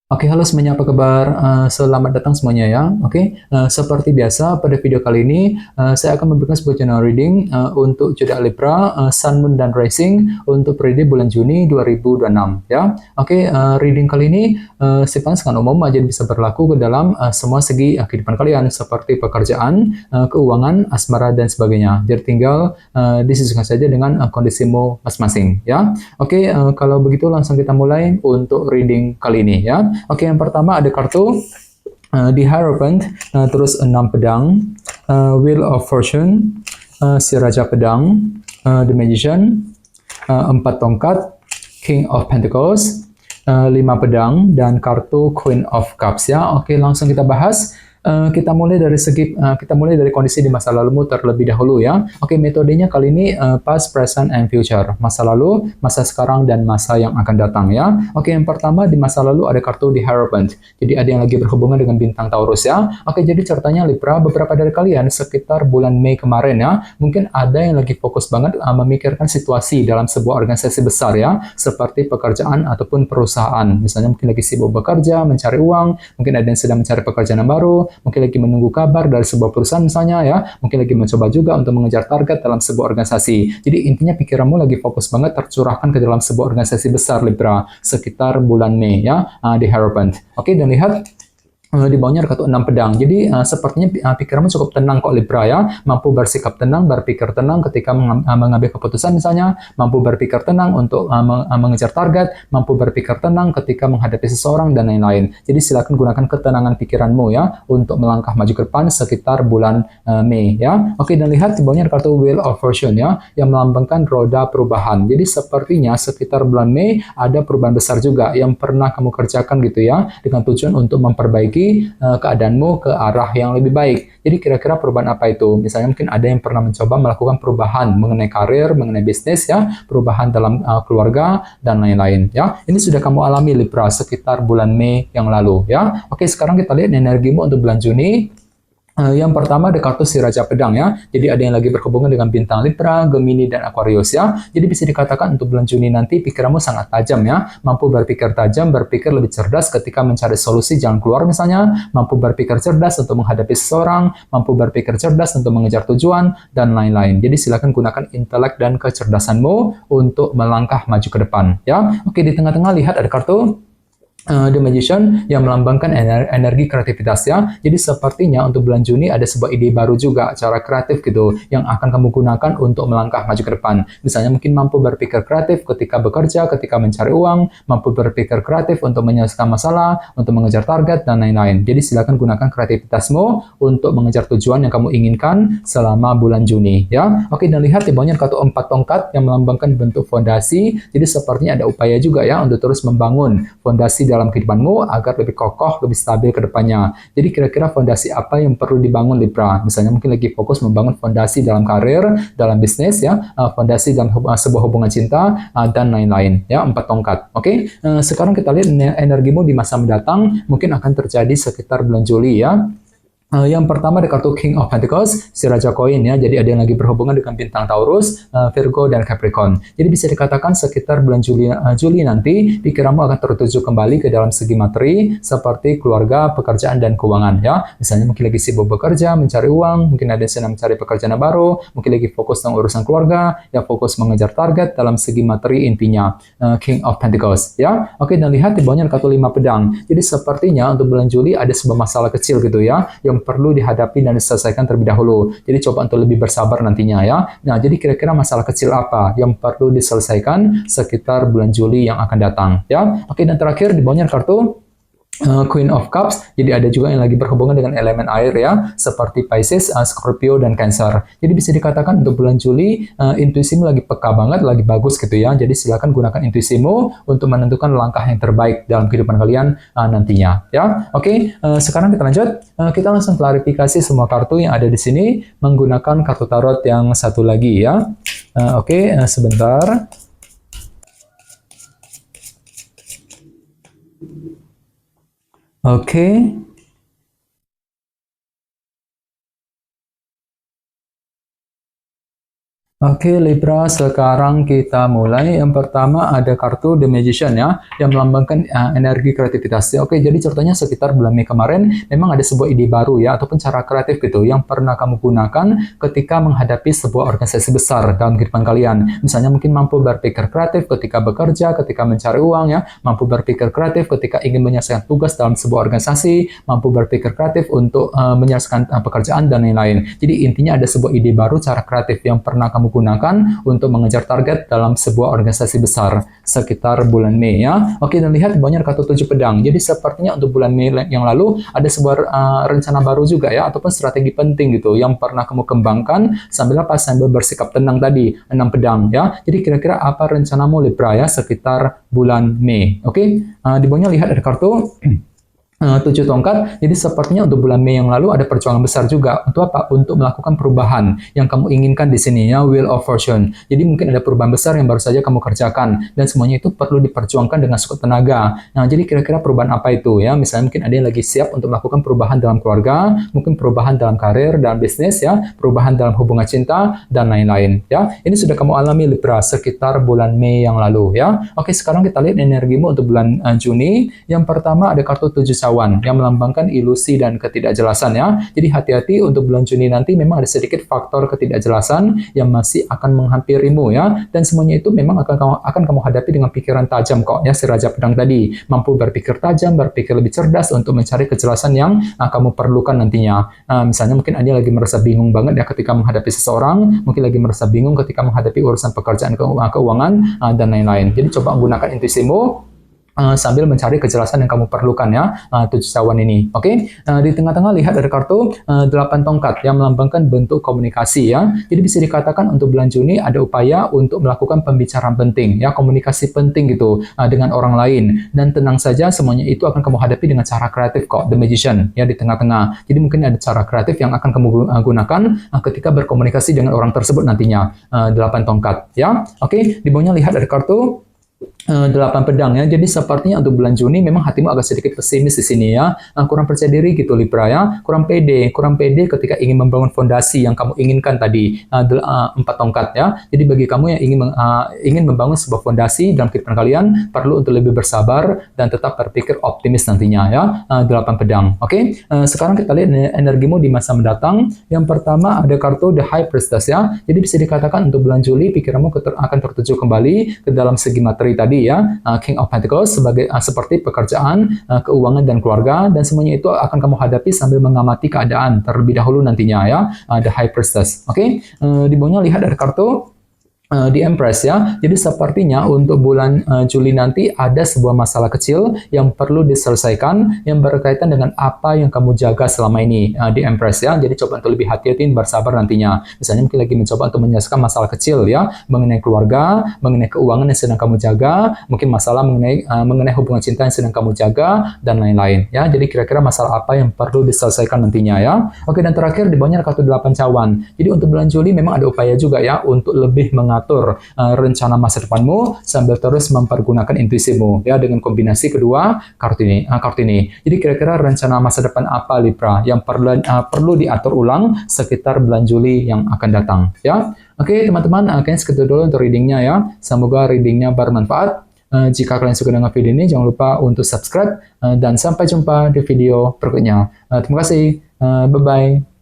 Oke, halo semuanya, apa kabar? Selamat datang semuanya ya. Oke, seperti biasa pada video kali ini saya akan memberikan sebuah general reading untuk zodiak Libra, Sun, Moon, dan Rising untuk periode bulan Juni 2026 ya. Oke, reading kali ini sifatnya sangat umum, jadi bisa berlaku ke dalam semua segi kehidupan kalian seperti pekerjaan, keuangan, asmara, dan sebagainya. Jadi tinggal disesuaikan saja dengan kondisimu masing-masing ya. Oke, kalau begitu langsung kita mulai untuk reading kali ini ya. Oke, yang pertama ada kartu The Hierophant, terus 6 pedang, Wheel of Fortune, si Raja Pedang, The Magician, 4 tongkat, King of Pentacles, 5 pedang, dan kartu Queen of Cups ya. Oke, langsung kita bahas. Kita mulai dari kondisi di masa lalumu terlebih dahulu ya. Oke, metodenya kali ini past, present, and future. Masa lalu, masa sekarang, dan masa yang akan datang ya. Oke, yang pertama di masa lalu ada kartu The Hierophant. Jadi ada yang lagi berhubungan dengan bintang Taurus ya. Oke, jadi ceritanya Libra, beberapa dari kalian sekitar bulan Mei kemarin ya, mungkin ada yang lagi fokus banget memikirkan situasi dalam sebuah organisasi besar ya, seperti pekerjaan ataupun perusahaan. Misalnya mungkin lagi sibuk bekerja, mencari uang, mungkin ada yang sedang mencari pekerjaan yang baru, mungkin lagi menunggu kabar dari sebuah perusahaan misalnya ya, mungkin lagi mencoba juga untuk mengejar target dalam sebuah organisasi. Jadi intinya pikiranmu lagi fokus banget tercurahkan ke dalam sebuah organisasi besar Libra sekitar bulan Mei ya, di Hierophant. Oke, dan lihat di bawahnya ada kartu 6 pedang. Jadi sepertinya pikiranmu cukup tenang kok Libra ya, mampu bersikap tenang, berpikir tenang ketika mengambil keputusan misalnya, mampu berpikir tenang untuk mengejar target, mampu berpikir tenang ketika menghadapi seseorang dan lain-lain. Jadi silakan gunakan ketenangan pikiranmu ya untuk melangkah maju ke depan sekitar bulan Mei ya. Oke, dan lihat di bawahnya ada kartu Wheel of Fortune ya, yang melambangkan roda perubahan. Jadi sepertinya sekitar bulan Mei ada perubahan besar juga yang pernah kamu kerjakan gitu ya, dengan tujuan untuk memperbaiki keadaanmu ke arah yang lebih baik. Jadi kira-kira perubahan apa itu? Misalnya mungkin ada yang pernah mencoba melakukan perubahan mengenai karir, mengenai bisnis ya, perubahan dalam keluarga dan lain-lain ya. Ini sudah kamu alami Libra sekitar bulan Mei yang lalu ya. Oke, sekarang kita lihat energimu untuk bulan Juni. Yang pertama ada kartu si Raja Pedang ya. Jadi ada yang lagi berhubungan dengan bintang Libra, Gemini, dan Aquarius ya. Jadi bisa dikatakan untuk bulan Juni nanti pikiranmu sangat tajam ya. Mampu berpikir tajam, berpikir lebih cerdas ketika mencari solusi jalan keluar misalnya. Mampu berpikir cerdas untuk menghadapi seseorang. Mampu berpikir cerdas untuk mengejar tujuan, dan lain-lain. Jadi silakan gunakan intelek dan kecerdasanmu untuk melangkah maju ke depan ya. Oke, di tengah-tengah lihat ada kartu The Magician yang melambangkan energi kreativitas ya. Jadi sepertinya untuk bulan Juni ada sebuah ide baru juga, cara kreatif gitu, yang akan kamu gunakan untuk melangkah maju ke depan. Misalnya mungkin mampu berpikir kreatif ketika bekerja, ketika mencari uang, mampu berpikir kreatif untuk menyelesaikan masalah, untuk mengejar target, dan lain-lain. Jadi silakan gunakan kreativitasmu untuk mengejar tujuan yang kamu inginkan selama bulan Juni ya. Oke, dan lihat di bawahnya kartu 4 tongkat yang melambangkan bentuk fondasi. Jadi sepertinya ada upaya juga ya untuk terus membangun fondasi dalam kehidupanmu agar lebih kokoh, lebih stabil ke depannya. Jadi kira-kira fondasi apa yang perlu dibangun Libra? Misalnya mungkin lagi fokus membangun fondasi dalam karir, dalam bisnis ya, fondasi dalam sebuah hubungan cinta dan lain-lain ya, 4 tongkat. Oke, sekarang kita lihat energimu di masa mendatang mungkin akan terjadi sekitar bulan Juli ya. Yang pertama ada kartu King of Pentacles, si Raja Koin ya. Jadi ada yang lagi berhubungan dengan bintang Taurus, Virgo, dan Capricorn. Jadi bisa dikatakan sekitar bulan Juli nanti, pikiranmu akan tertuju kembali ke dalam segi materi, seperti keluarga, pekerjaan, dan keuangan ya. Misalnya mungkin lagi sibuk bekerja, mencari uang, mungkin ada yang sedang mencari pekerjaan yang baru, mungkin lagi fokus dengan urusan keluarga, ya fokus mengejar target dalam segi materi intinya. King of Pentacles ya. Oke, dan lihat di bawahnya kartu 5 pedang. Jadi sepertinya untuk bulan Juli ada sebuah masalah kecil gitu ya, yang perlu dihadapi dan diselesaikan terlebih dahulu. Jadi coba untuk lebih bersabar nantinya ya. Nah, jadi kira-kira masalah kecil apa yang perlu diselesaikan sekitar bulan Juli yang akan datang ya. Oke, dan terakhir di bawahnya kartu Queen of Cups. Jadi ada juga yang lagi berhubungan dengan elemen air ya, seperti Pisces, Scorpio, dan Cancer. Jadi bisa dikatakan untuk bulan Juli intuisimu lagi peka banget, lagi bagus gitu ya. Jadi silakan gunakan intuisimu untuk menentukan langkah yang terbaik dalam kehidupan kalian nantinya ya. Oke, sekarang kita lanjut. Kita langsung klarifikasi semua kartu yang ada di sini menggunakan kartu tarot yang satu lagi ya. Oke, sebentar. Oke. Oke Libra, sekarang kita mulai. Yang pertama ada kartu The Magician ya, yang melambangkan energi kreativitas. Ya, oke, jadi ceritanya sekitar bulan Mei kemarin, memang ada sebuah ide baru ya, ataupun cara kreatif gitu, yang pernah kamu gunakan ketika menghadapi sebuah organisasi besar dalam kehidupan kalian. Misalnya mungkin mampu berpikir kreatif ketika bekerja, ketika mencari uang ya, mampu berpikir kreatif ketika ingin menyelesaikan tugas dalam sebuah organisasi, mampu berpikir kreatif untuk menyelesaikan pekerjaan dan lain-lain. Jadi intinya ada sebuah ide baru, cara kreatif yang pernah kamu gunakan untuk mengejar target dalam sebuah organisasi besar sekitar bulan Mei ya. Oke, dan lihat banyak kartu 7 pedang. Jadi sepertinya untuk bulan Mei yang lalu ada sebuah rencana baru juga ya, ataupun strategi penting gitu yang pernah kamu kembangkan sambil bersikap tenang tadi, 6 pedang ya. Jadi kira-kira apa rencanamu Libra ya sekitar bulan Mei. Oke, di bawahnya lihat ada kartu 7 tongkat. Jadi sepertinya untuk bulan Mei yang lalu ada perjuangan besar juga. Untuk apa? Untuk melakukan perubahan yang kamu inginkan di sini ya, Wheel of Fortune. Jadi mungkin ada perubahan besar yang baru saja kamu kerjakan dan semuanya itu perlu diperjuangkan dengan sekuat tenaga. Nah, jadi kira-kira perubahan apa itu ya? Misalnya mungkin ada yang lagi siap untuk melakukan perubahan dalam keluarga, mungkin perubahan dalam karir, dalam bisnis ya, perubahan dalam hubungan cinta dan lain-lain ya. Ini sudah kamu alami Libra sekitar bulan Mei yang lalu ya. Oke, sekarang kita lihat energimu untuk bulan Juni. Yang pertama ada kartu 7 cawan yang melambangkan ilusi dan ketidakjelasan ya. Jadi hati-hati untuk bulan Juni nanti, memang ada sedikit faktor ketidakjelasan yang masih akan menghampirimu ya. Dan semuanya itu memang akan kamu hadapi dengan pikiran tajam kok ya, si Raja Pedang tadi. Mampu berpikir tajam, berpikir lebih cerdas untuk mencari kejelasan yang kamu perlukan nantinya. Misalnya mungkin Anda lagi merasa bingung banget ya ketika menghadapi seseorang, mungkin lagi merasa bingung ketika menghadapi urusan pekerjaan, keuangan, dan lain-lain. Jadi coba gunakan intuisimu sambil mencari kejelasan yang kamu perlukan ya, 7 cawan ini. Oke, di tengah-tengah lihat ada kartu 8 tongkat yang melambangkan bentuk komunikasi ya. Jadi bisa dikatakan untuk bulan Juni ada upaya untuk melakukan pembicaraan penting ya, komunikasi penting gitu dengan orang lain. Dan tenang saja, semuanya itu akan kamu hadapi dengan cara kreatif kok, The Magician ya di tengah-tengah. Jadi mungkin ada cara kreatif yang akan kamu gunakan ketika berkomunikasi dengan orang tersebut nantinya, 8 tongkat ya. Oke, di bawahnya lihat ada kartu 8 pedang ya. Jadi sepertinya untuk bulan Juni memang hatimu agak sedikit pesimis di sini ya. Kurang percaya diri gitu Libra ya. Kurang pede ketika ingin membangun fondasi yang kamu inginkan tadi, 4 tongkat ya. Jadi bagi kamu yang ingin membangun sebuah fondasi dalam kehidupan kalian, perlu untuk lebih bersabar dan tetap berpikir optimis nantinya ya. 8 pedang. Oke, sekarang kita lihat energimu di masa mendatang. Yang pertama ada kartu The High Priestess ya. Jadi bisa dikatakan untuk bulan Juli pikiranmu akan tertuju kembali ke dalam segi materi tadi ya, King of Pentacles seperti pekerjaan, keuangan dan keluarga, dan semuanya itu akan kamu hadapi sambil mengamati keadaan terlebih dahulu nantinya ya, The High Priestess. Oke, di bawahnya lihat ada kartu di Empress ya. Jadi sepertinya untuk bulan Juli nanti ada sebuah masalah kecil yang perlu diselesaikan yang berkaitan dengan apa yang kamu jaga selama ini, di Empress ya. Jadi coba untuk lebih hati-hati dan bersabar nantinya. Misalnya mungkin lagi mencoba untuk menyelesaikan masalah kecil ya, mengenai keluarga, mengenai keuangan yang sedang kamu jaga, mungkin masalah mengenai hubungan cinta yang sedang kamu jaga dan lain-lain ya. Jadi kira-kira masalah apa yang perlu diselesaikan nantinya ya. Oke, dan terakhir di bawahnya kartu 8 cawan. Jadi untuk bulan Juli memang ada upaya juga ya untuk lebih mengatur rencana masa depanmu sambil terus mempergunakan intuisimu ya, dengan kombinasi kedua kartu ini. Jadi kira-kira rencana masa depan apa Libra yang perlu diatur ulang sekitar bulan Juli yang akan datang ya. Oke teman-teman, kayaknya segitu dulu untuk readingnya ya. Semoga readingnya bermanfaat. Jika kalian suka dengan video ini, jangan lupa untuk subscribe, dan sampai jumpa di video berikutnya. Terima kasih, bye-bye.